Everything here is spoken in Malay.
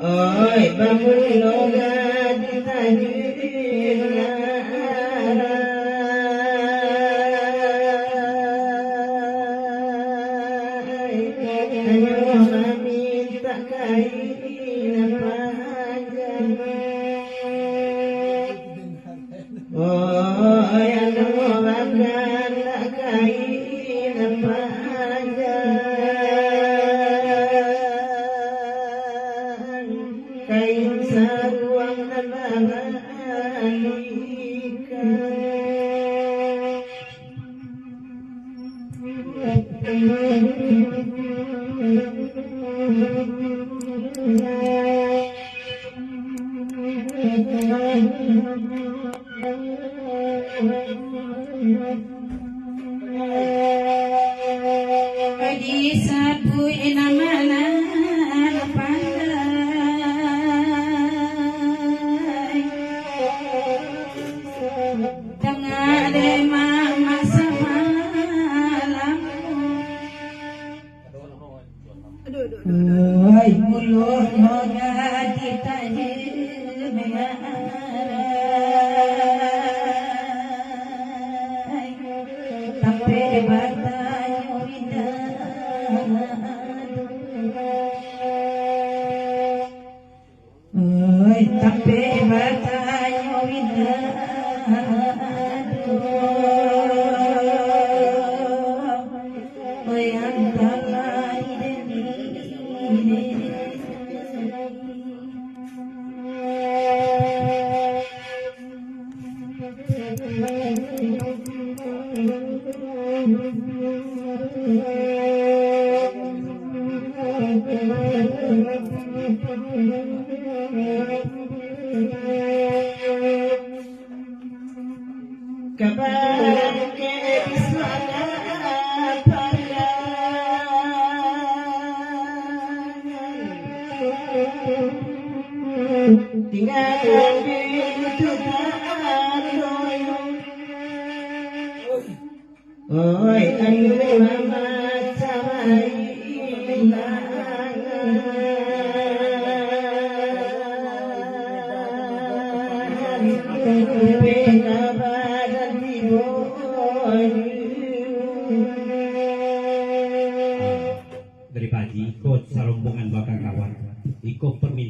Oi bangun loga ditajin minta kain panjang. Oh yang mau makan tak kain panjang, kain sarung Di sapu enamana pandai tengah de mama semalam oi mulut moga ditajim tapi batanya windah oi tapi batanya windah oi antara ini kabar ke bismana tinggalkan kehidupan oi ayu mama samai dari pagi ikut sarombongan bakal kawan ikut permintaan